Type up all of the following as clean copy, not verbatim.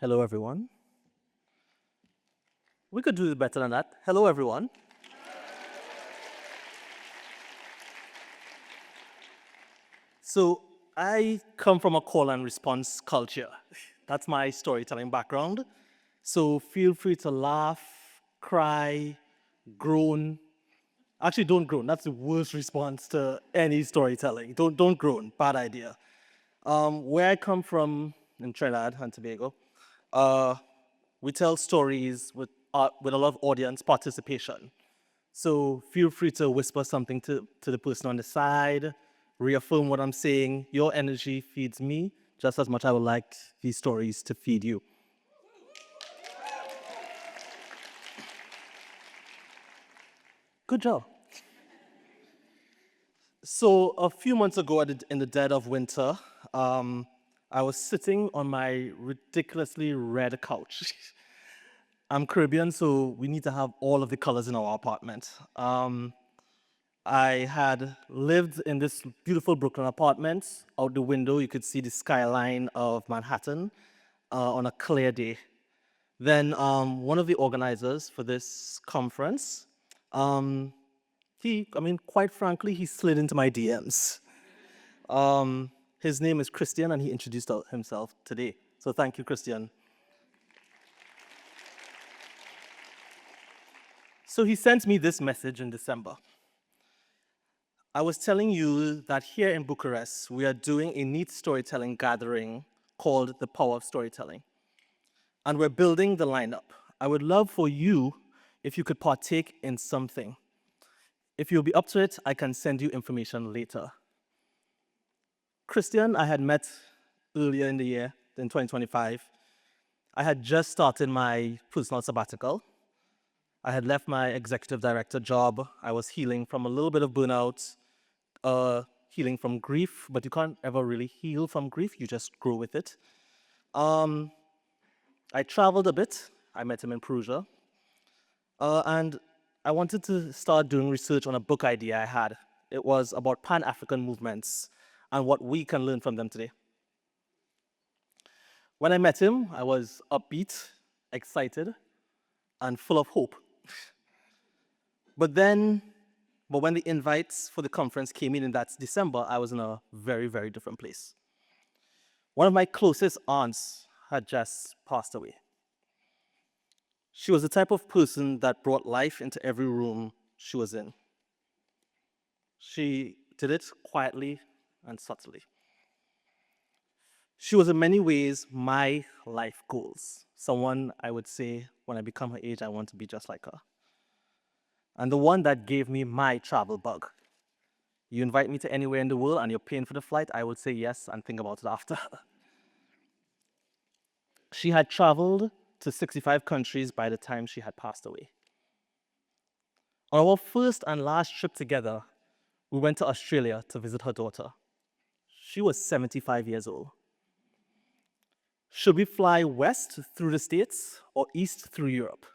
Hello, everyone. We could do it better than that. Hello, everyone. So, I come from a call and response culture. That's my storytelling background. So, feel free to laugh, cry, groan. Actually, don't groan. That's the worst response to any storytelling. Don't groan. Bad idea. Where I come from in Trinidad and Tobago, uh, we tell stories with a lot of audience participation. So feel free to whisper something to the person on the side, reaffirm what I'm saying. Your energy feeds me just as much I would like these stories to feed you. Good job. So a few months ago, in the dead of winter, I was sitting on my ridiculously red couch. I'm Caribbean, so we need to have all of the colors in our apartment. I had lived in this beautiful Brooklyn apartment. Out the window, you could see the skyline of Manhattan on a clear day. Then one of the organizers for this conference, um, quite frankly, he slid into my DMs. His name is Christian, and he introduced himself today. So thank you, Christian. So he sent me this message in December. I was telling you that here in Bucharest, we are doing a neat storytelling gathering called The Power of Storytelling. And we're building the lineup. I would love for you if you could partake in something. If you'll be up to it, I can send you information later. Christian, I had met earlier in the year, in 2025. I had just started my personal sabbatical. I had left my executive director job. I was healing from a little bit of burnout, healing from grief, but you can't ever really heal from grief, you just grow with it. I traveled a bit. I met him in Perugia. And I wanted to start doing research on a book idea I had. It was about Pan-African movements and what we can learn from them today. When I met him, I was upbeat, excited, and full of hope. But when the invites for the conference came in that December, I was in a very, very different place. One of my closest aunts had just passed away. She was the type of person that brought life into every room she was in. She did it quietly and subtly. She was in many ways my life goals. Someone I would say, when I become her age, I want to be just like her. And the one that gave me my travel bug. You invite me to anywhere in the world and you're paying for the flight, I would say yes and think about it after. She had traveled to 65 countries by the time she had passed away. On our first and last trip together, we went to Australia to visit her daughter. She was 75 years old. Should we fly west through the States or east through Europe?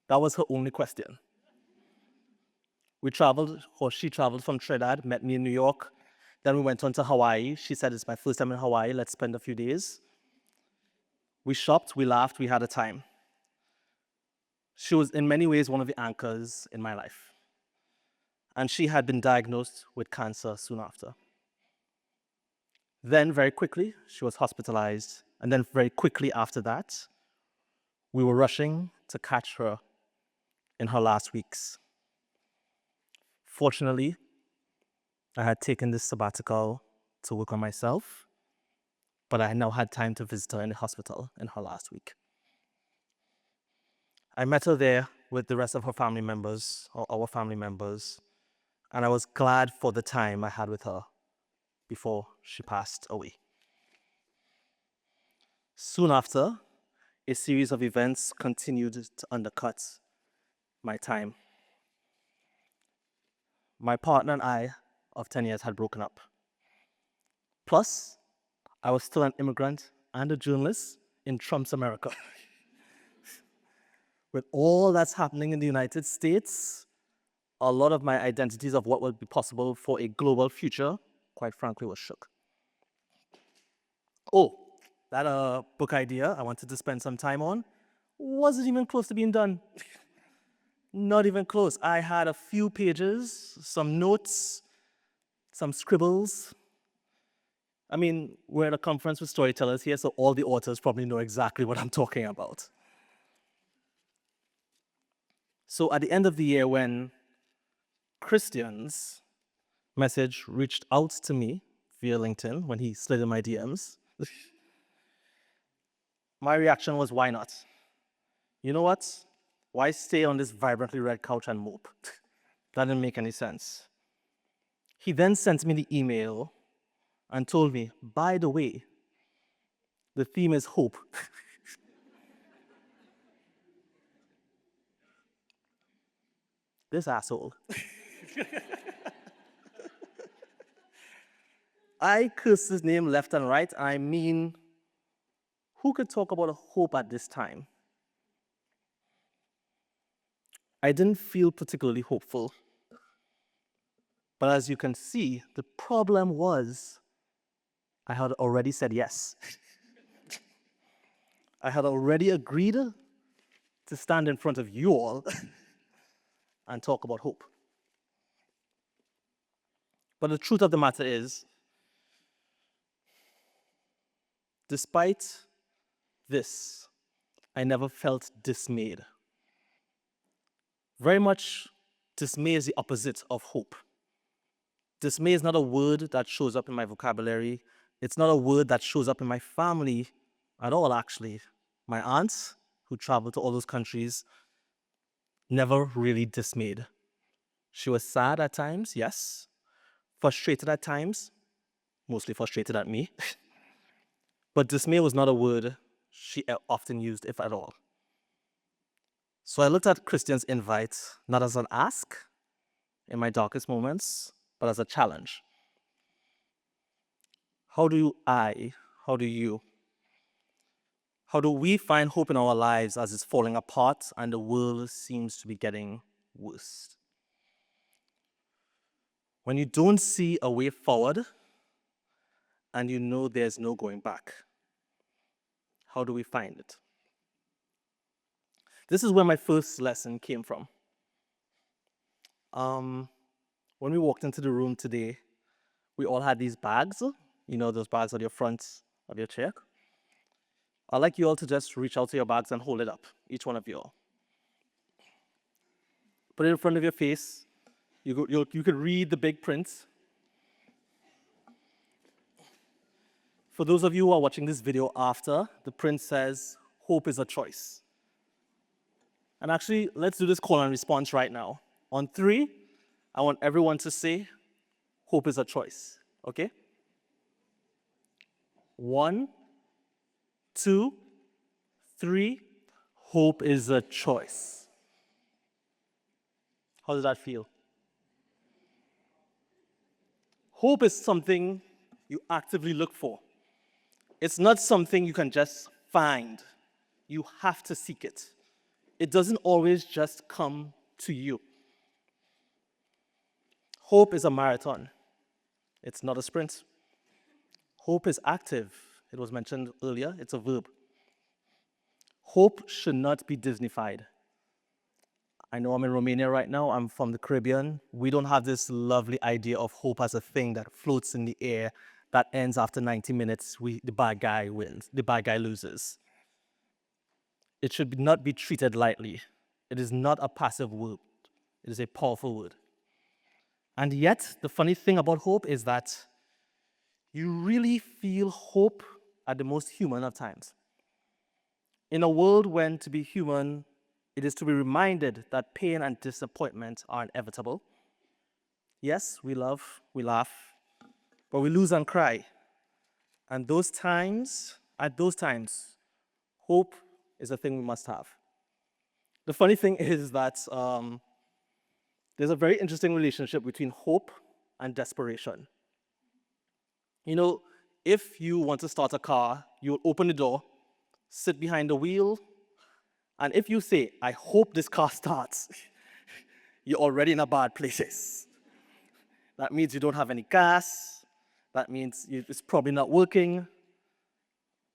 That was her only question. She traveled from Trinidad, met me in New York. Then we went on to Hawaii. She said, it's my first time in Hawaii, let's spend a few days. We shopped, we laughed, we had a time. She was in many ways one of the anchors in my life. And she had been diagnosed with cancer soon after. Then very quickly, she was hospitalized. And then very quickly after that, we were rushing to catch her in her last weeks. Fortunately, I had taken this sabbatical to work on myself, but I now had time to visit her in the hospital in her last week. I met her there with the rest of her family members, or our family members, and I was glad for the time I had with her before she passed away. Soon after, a series of events continued to undercut my time. My partner and I of 10 years had broken up. Plus, I was still an immigrant and a journalist in Trump's America. With all that's happening in the United States, a lot of my identities of what would be possible for a global future, quite frankly, was shook. Oh, That book idea I wanted to spend some time on wasn't even close to being done. Not even close. I had a few pages, some notes, some scribbles. I mean, we're at a conference with storytellers here, so all the authors probably know exactly what I'm talking about. So at the end of the year, when Christian's message reached out to me via LinkedIn, when he slid in my DMs, my reaction was, why not? You know what? Why stay on this vibrantly red couch and mope? That didn't make any sense. He then sent me the email and told me, by the way, the theme is hope. This asshole. I cursed his name left and right. I mean, who could talk about hope at this time? I didn't feel particularly hopeful. But as you can see, the problem was I had already said yes. I had already agreed to stand in front of you all and talk about hope. But the truth of the matter is, despite this, I never felt dismayed. Very much, dismay is the opposite of hope. Dismay is not a word that shows up in my vocabulary. It's not a word that shows up in my family at all, actually. My aunts, who traveled to all those countries, never really dismayed. She was sad at times, yes. Frustrated at times, mostly frustrated at me. But dismay was not a word she often used, if at all. So I looked at Christian's invite not as an ask in my darkest moments, but as a challenge. How do you, how do we find hope in our lives as it's falling apart and the world seems to be getting worse? When you don't see a way forward and you know there's no going back, how do we find it? This is where my first lesson came from. When we walked into the room today, we all had these bags, those bags at your front of your chair. I'd like you all to just reach out to your bags and hold it up, each one of you all. Put it in front of your face. You could read the big print. For those of you who are watching this video after, the print says, hope is a choice. And actually, let's do this call and response right now. On 3, I want everyone to say, hope is a choice, okay? 1, 2, 3, hope is a choice. How does that feel? Hope is something you actively look for. It's not something you can just find. You have to seek it. It doesn't always just come to you. Hope is a marathon. It's not a sprint. Hope is active. It was mentioned earlier. It's a verb. Hope should not be Disneyfied. I know I'm in Romania right now. I'm from the Caribbean. We don't have this lovely idea of hope as a thing that floats in the air that ends after 90 minutes. The bad guy wins. The bad guy loses. It should not be treated lightly. It is not a passive word. It is a powerful word. And yet, the funny thing about hope is that you really feel hope at the most human of times. In a world when to be human, it is to be reminded that pain and disappointment are inevitable. Yes, we love, we laugh, but we lose and cry. And at those times, hope is a thing we must have. The funny thing is that there's a very interesting relationship between hope and desperation. If you want to start a car, you'll open the door, sit behind the wheel, and if you say, I hope this car starts, you're already in a bad place. That means you don't have any gas. That means it's probably not working.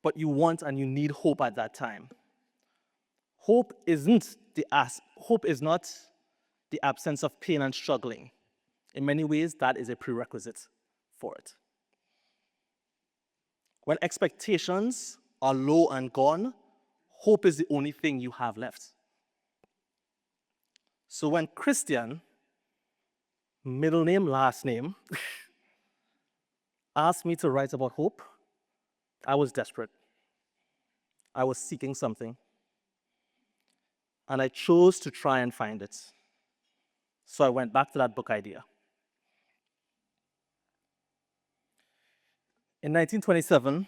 but you want and you need hope at that time. Hope is not the absence of pain and struggling. In many ways, that is a prerequisite for it. When expectations are low and gone, hope is the only thing you have left. So when Christian, middle name, last name, asked me to write about hope, I was desperate. I was seeking something. And I chose to try and find it. So I went back to that book idea. In 1927,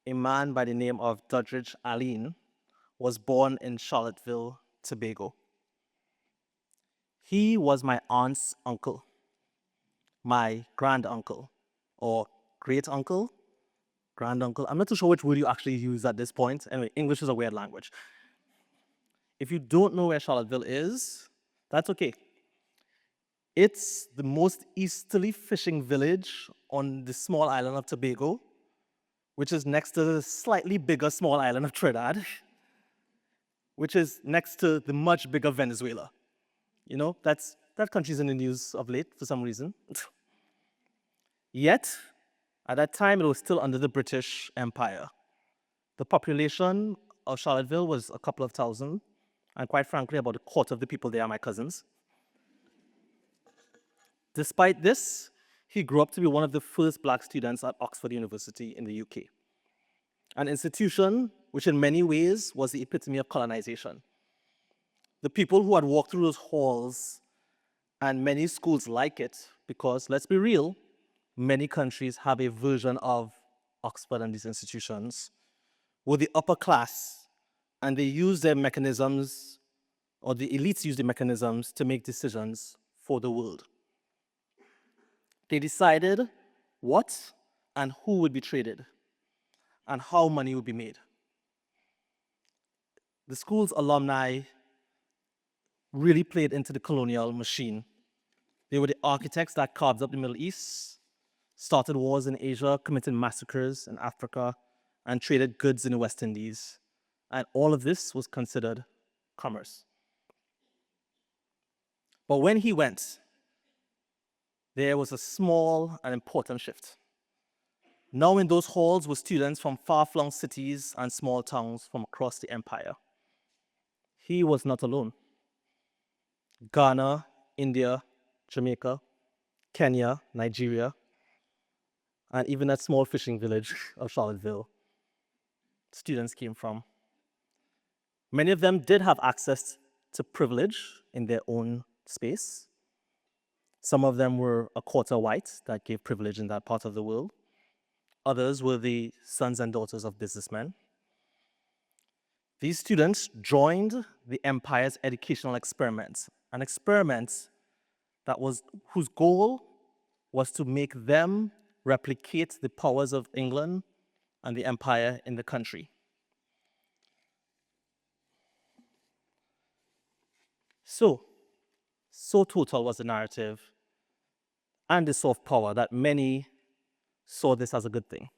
a man by the name of Doddridge Allen was born in Charlottesville, Tobago. He was my aunt's uncle, my granduncle, or great-uncle, granduncle. I'm not too sure which word you actually use at this point. Anyway, English is a weird language. If you don't know where Charlottesville is, that's okay. It's the most easterly fishing village on the small island of Tobago, which is next to the slightly bigger small island of Trinidad, which is next to the much bigger Venezuela. You know, that country's in the news of late for some reason. Yet, at that time, it was still under the British Empire. The population of Charlottesville was a couple of thousand, and quite frankly, about a quarter of the people there are my cousins. Despite this, he grew up to be one of the first black students at Oxford University in the UK, an institution which in many ways was the epitome of colonization. The people who had walked through those halls and many schools like it, because let's be real, many countries have a version of Oxford and these institutions, were the upper class, and they use their mechanisms, or the elites use the mechanisms to make decisions for the world. They decided what and who would be traded and how money would be made. The school's alumni really played into the colonial machine. They were the architects that carved up the Middle East, started wars in Asia, committed massacres in Africa, and traded goods in the West Indies. And all of this was considered commerce. But when he went, there was a small and important shift. Now in those halls were students from far-flung cities and small towns from across the empire. He was not alone. Ghana, India, Jamaica, Kenya, Nigeria, and even that small fishing village of Charlottesville, students came from. Many of them did have access to privilege in their own space. Some of them were a quarter white that gave privilege in that part of the world. Others were the sons and daughters of businessmen. These students joined the empire's educational experiments, an experiment whose goal was to make them replicate the powers of England and the empire in the country. So total was the narrative and the soft power that many saw this as a good thing.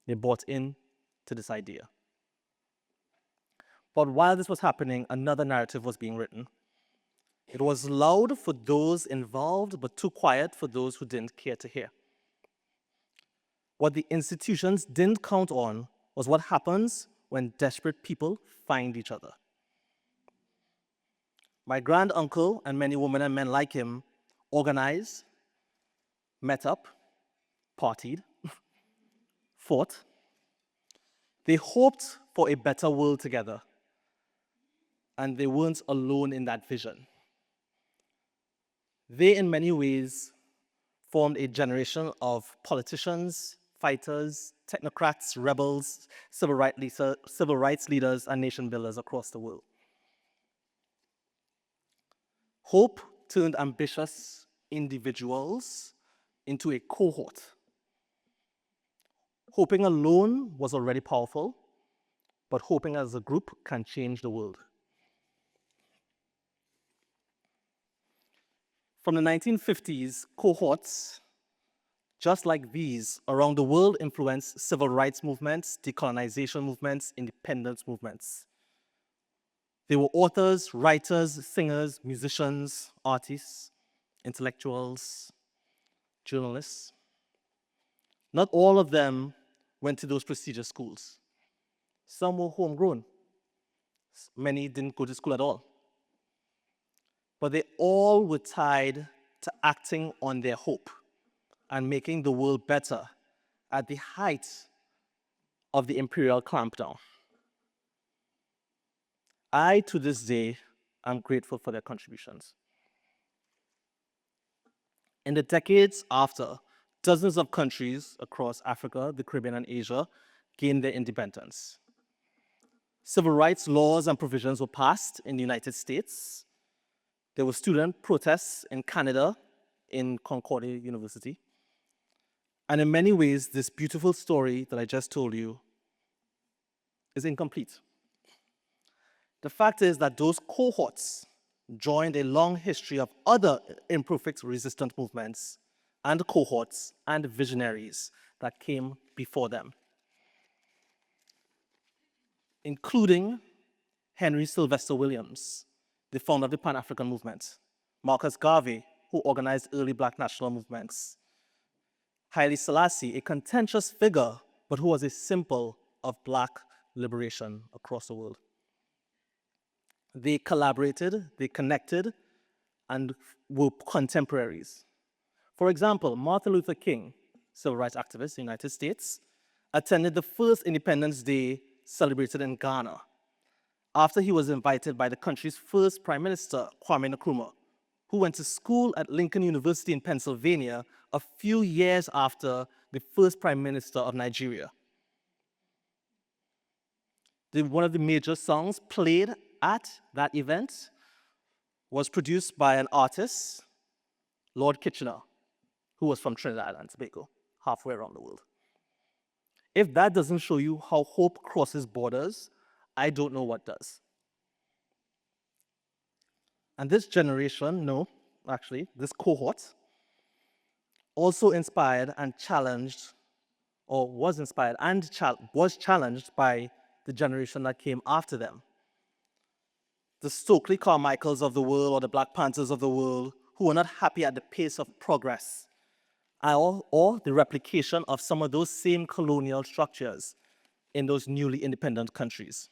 They bought in to this idea. But while this was happening, another narrative was being written. It was loud for those involved, but too quiet for those who didn't care to hear. What the institutions didn't count on was what happens when desperate people find each other. My granduncle and many women and men like him organized, met up, partied, fought. They hoped for a better world together, and they weren't alone in that vision. They, in many ways, formed a generation of politicians, fighters, technocrats, rebels, civil rights leaders, and nation builders across the world. Hope turned ambitious individuals into a cohort. Hoping alone was already powerful, but hoping as a group can change the world. From the 1950s, cohorts just like these, around the world influenced civil rights movements, decolonization movements, independence movements. They were authors, writers, singers, musicians, artists, intellectuals, journalists. Not all of them went to those prestigious schools. Some were homegrown. Many didn't go to school at all. But they all were tied to acting on their hope and making the world better at the height of the imperial clampdown. I, to this day, am grateful for their contributions. In the decades after, dozens of countries across Africa, the Caribbean, and Asia gained their independence. Civil rights laws and provisions were passed in the United States. There were student protests in Canada, in Concordia University. And in many ways, this beautiful story that I just told you is incomplete. The fact is that those cohorts joined a long history of other imperfect resistant movements and cohorts and visionaries that came before them, including Henry Sylvester Williams, the founder of the Pan-African movement, Marcus Garvey, who organized early Black national movements, Haile Selassie, a contentious figure, but who was a symbol of Black liberation across the world. They collaborated, they connected, and were contemporaries. For example, Martin Luther King, civil rights activist in the United States, attended the first Independence Day celebrated in Ghana after he was invited by the country's first Prime Minister, Kwame Nkrumah, who went to school at Lincoln University in Pennsylvania a few years after the first Prime Minister of Nigeria. One of the major songs played at that event was produced by an artist, Lord Kitchener, who was from Trinidad and Tobago, halfway around the world. If that doesn't show you how hope crosses borders, I don't know what does. And this generation, this cohort, also inspired and challenged, or was inspired and was challenged by the generation that came after them. The Stokely Carmichaels of the world or the Black Panthers of the world who were not happy at the pace of progress or the replication of some of those same colonial structures in those newly independent countries.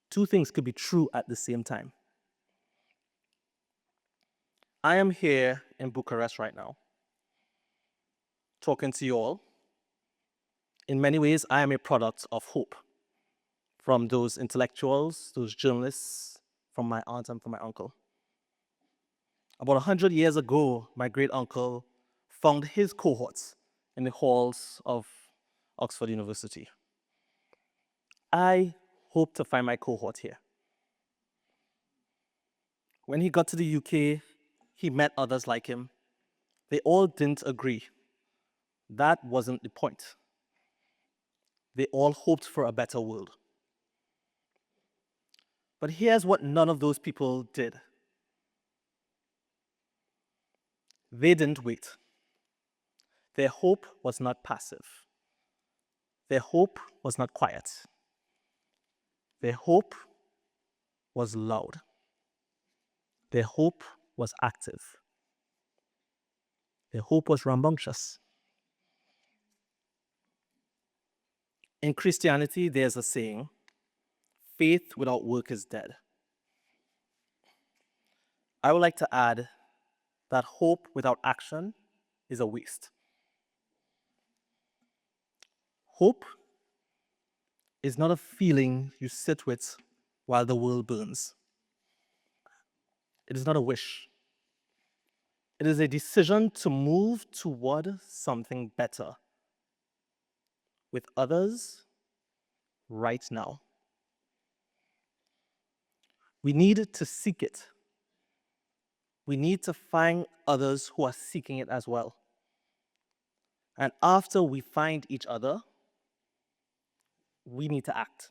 Two things could be true at the same time. I am here in Bucharest right now, talking to you all. In many ways, I am a product of hope from those intellectuals, those journalists, from my aunt and from my uncle. About 100 years ago, my great uncle found his cohorts in the halls of Oxford University. I hope to find my cohort here. When he got to the UK, he met others like him. They all didn't agree. That wasn't the point. They all hoped for a better world. But here's what none of those people did. They didn't wait. Their hope was not passive. Their hope was not quiet. Their hope was loud. Their hope was active. Their hope was rambunctious. In Christianity, there's a saying, faith without work is dead. I would like to add that hope without action is a waste. Hope is not a feeling you sit with while the world burns. It is not a wish. It is a decision to move toward something better with others right now. We need to seek it. We need to find others who are seeking it as well. And after we find each other, we need to act.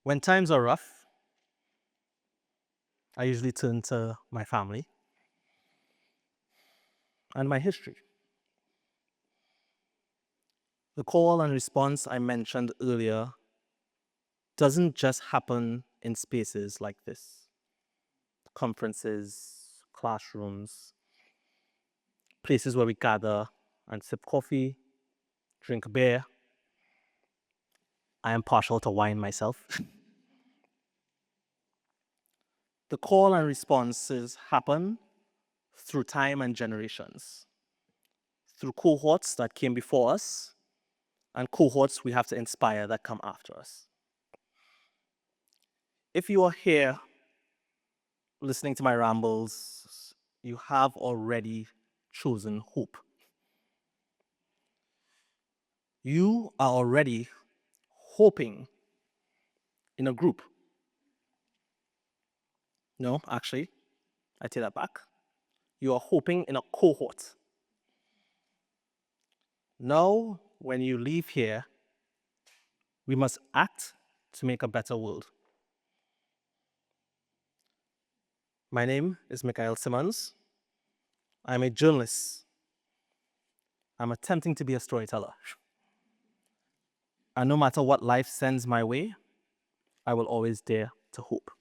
When times are rough, I usually turn to my family. and my history. The call and response I mentioned earlier doesn't just happen in spaces like this: conferences, classrooms, places where we gather and sip coffee, drink beer. I am partial to wine myself. The call and responses happen through time and generations, through cohorts that came before us and cohorts we have to inspire that come after us. If you are here listening to my rambles, you have already chosen hope. You are already hoping in a group. No, actually, I take that back. You are hoping in a cohort. Now, when you leave here, we must act to make a better world. My name is Mikhael Simmonds. I'm a journalist. I'm attempting to be a storyteller. And no matter what life sends my way, I will always dare to hope.